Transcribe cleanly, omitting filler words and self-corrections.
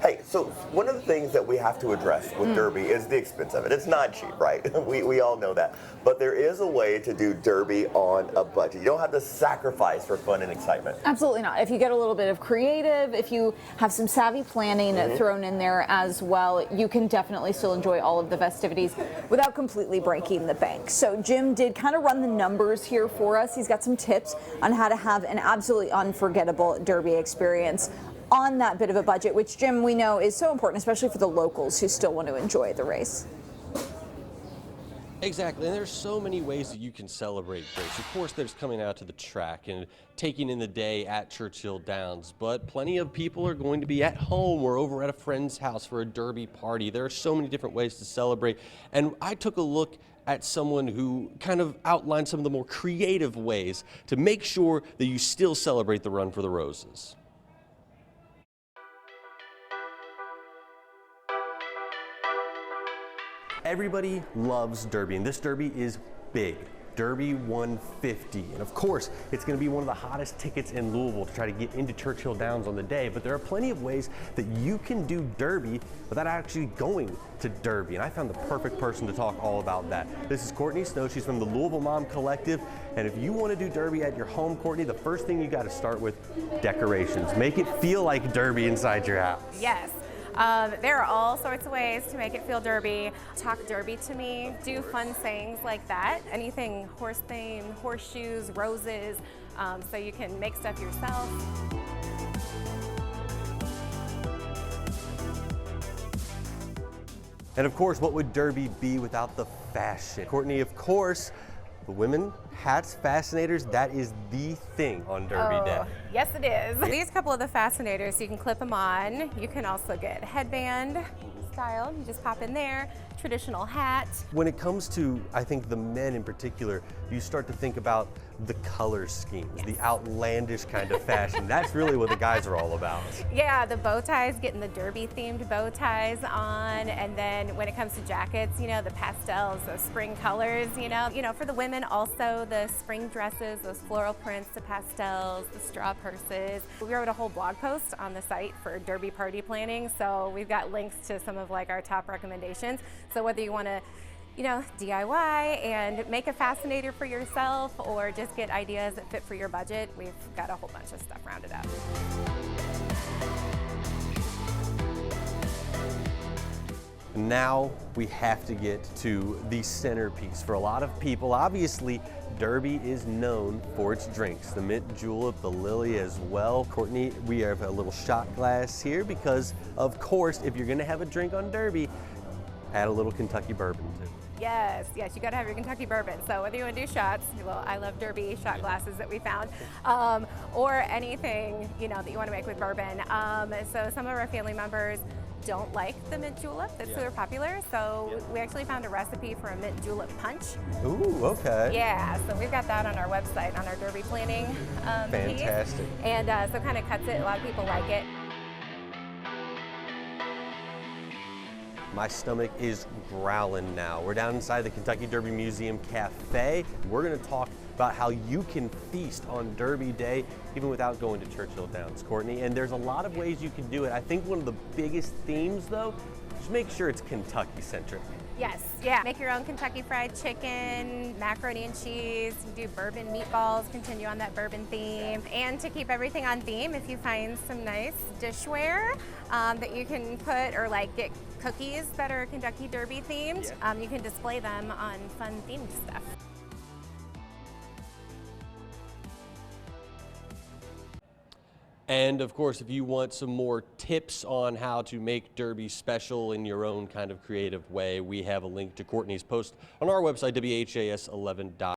Hey, so one of the things that we have to address with Derby is the expense of it. It's not cheap, right? We all know that. But there is a way to do Derby on a budget. You don't have to sacrifice for fun and excitement. Absolutely not. If you get a little bit of creative, if you have some savvy planning thrown in there as well, you can definitely still enjoy all of the festivities without completely breaking the bank. So Jim did kind of run the numbers here for us. He's got some tips on how to have an absolutely unforgettable Derby experience on that bit of a budget, which, Jim, we know is so important, especially for the locals who still want to enjoy the race. Exactly, and there's so many ways that you can celebrate race. Of course, there's coming out to the track and taking in the day at Churchill Downs, but plenty of people are going to be at home or over at a friend's house for a Derby party. There are so many different ways to celebrate, and I took a look at someone who kind of outlined some of the more creative ways to make sure that you still celebrate the Run for the Roses. Everybody loves Derby, and this Derby is big. Derby 150, and of course, it's going to be one of the hottest tickets in Louisville to try to get into Churchill Downs on the day, but there are plenty of ways that you can do Derby without actually going to Derby, and I found the perfect person to talk all about that. This is Courtney Snow. She's from the Louisville Mom Collective, and if you want to do Derby at your home, Courtney, the first thing you got to start with decorations. Make it feel like Derby inside your house. Yes. There are all sorts of ways to make it feel Derby. Talk Derby to me, do fun sayings like that. Anything horse themed, horseshoes, roses, so you can make stuff yourself. And of course, what would Derby be without the fashion? Courtney, of course, the women, hats, fascinators, that is the thing on Derby Day. Yes, it is. These couple of the fascinators, you can clip them on. You can also get headband style. You just pop in there. Traditional hat. When it comes to, I think, the men in particular, you start to think about the color schemes, yes, the outlandish kind of fashion. That's really what the guys are all about. Yeah, the bow ties, getting the Derby themed bow ties on, and then when it comes to jackets, you know, the pastels, those spring colors, you know, for the women also the spring dresses, those floral prints, the pastels, the straw purses. We wrote a whole blog post on the site for Derby party planning, so we've got links to some of like our top recommendations. So whether you want to, you know, DIY and make a fascinator for yourself or just get ideas that fit for your budget, we've got a whole bunch of stuff rounded up. Now we have to get to the centerpiece. For a lot of people, obviously, Derby is known for its drinks. The mint julep, the lily as well. Courtney, we have a little shot glass here because, of course, if you're gonna have a drink on Derby, add a little Kentucky bourbon too. Yes, you got to have your Kentucky bourbon. So whether you want to do shots, well, I love Derby shot glasses that we found, or anything, you know, that you want to make with bourbon. So some of our family members don't like the mint julep that's super popular, so we actually found a recipe for a mint julep punch. Ooh, okay. Yeah, so we've got that on our website, on our Derby planning Fantastic. piece. And so kind of cuts it, a lot of people like it. My stomach is growling now. We're down inside the Kentucky Derby Museum Cafe. We're gonna talk about how you can feast on Derby Day even without going to Churchill Downs, Courtney. And there's a lot of ways you can do it. I think one of the biggest themes though, just make sure it's Kentucky centric. Yes, yeah. Make your own Kentucky Fried Chicken, macaroni and cheese, do bourbon meatballs, continue on that bourbon theme. And to keep everything on theme, if you find some nice dishware that you can put, or like get cookies that are Kentucky Derby themed, you can display them on fun themed stuff. And of course, if you want some more tips on how to make Derby special in your own kind of creative way, we have a link to Courtney's post on our website, WHAS11.com.